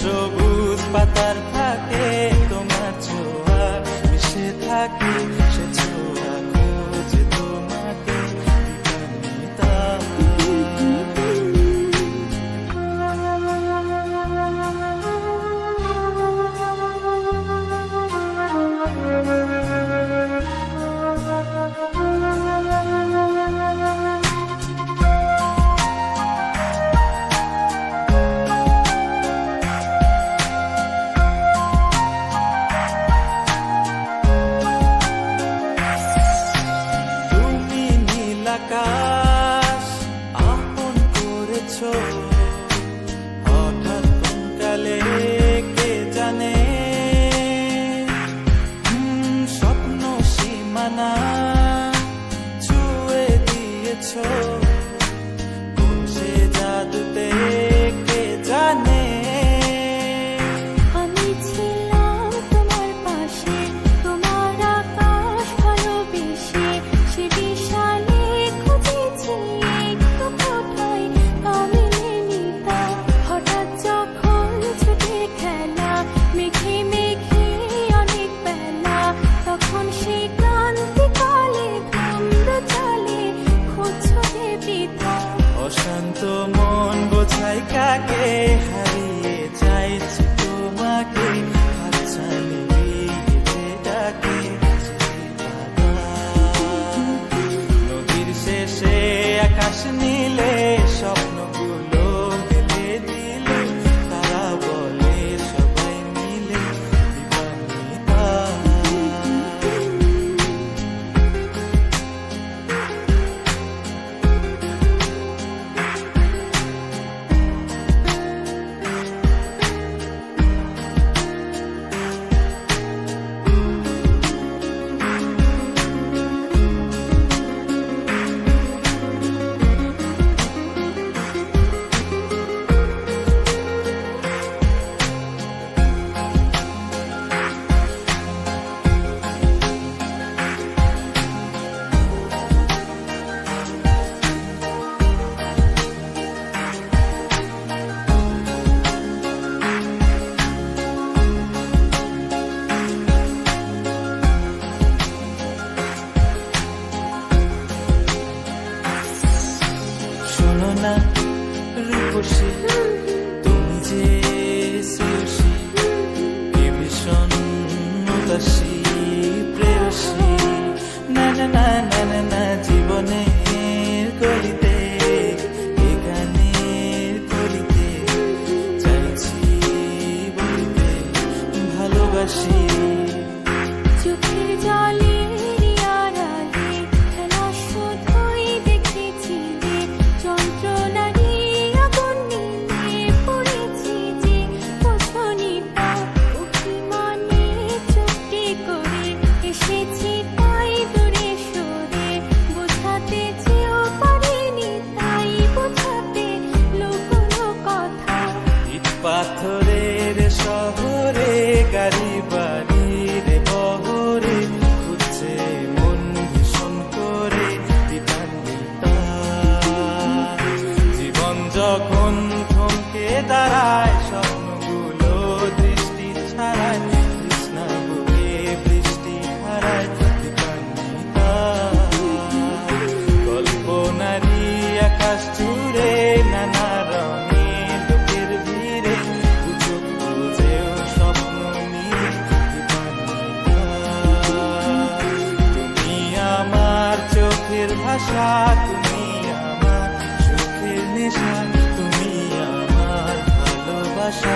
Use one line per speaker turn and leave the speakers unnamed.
সবুজ পাতার থাকে তোমার ছোঁয়া মিশে থাকে, সে ছোঁয়া খোঁজে তোমাকে বিকামিতা। আকাশ আপন করেছ হঠাৎ কোন কালে কে জানে, স্বপ্ন সীমানা ছুঁয়ে দিয়েছ কোন সে জাদুতে কে জানে।
আমি ছিলাম তোমার পাশে, তোমার আকাশ ভালোবেসে, সে বিশাল
অশান্ত মন বোঝাই কাকে হারিয়ে চাইছি তোমাকে, হাতছানি দিয়ে ডাকে নদীর শেষে আকাশ নীলে স্বপ্নগুলো মেলে দিলে, তারা বলে সবাই মিলে দিবানিতা। শোনো না রূপসী, তুমি যে শ্রেয়সী, কে ভীষণ উদাসী প্রেয়সী, না না না না না না জীবনের গলিতে এ গানের কলিতে চাইছি বলিতে ভালোবাসি।
চোখের জলে
পাথরের শহরে গাড়ি বাড়ির বহরে খুঁজছে মন ভীষণ করে দিবানিতা। জীবন যখন থমকে দাঁড়ায় স্বপ্নগুলো দৃষ্টি ছাড়ায়, তৃষ্ণা বুকে বৃষ্টি হারায় দিবানিতা। কল্পনারি আকাশ জুড়ে নানা রঙে ভাষা, তুমি আমার সুখের নেশা, তুমি আমার ভালোবাসা।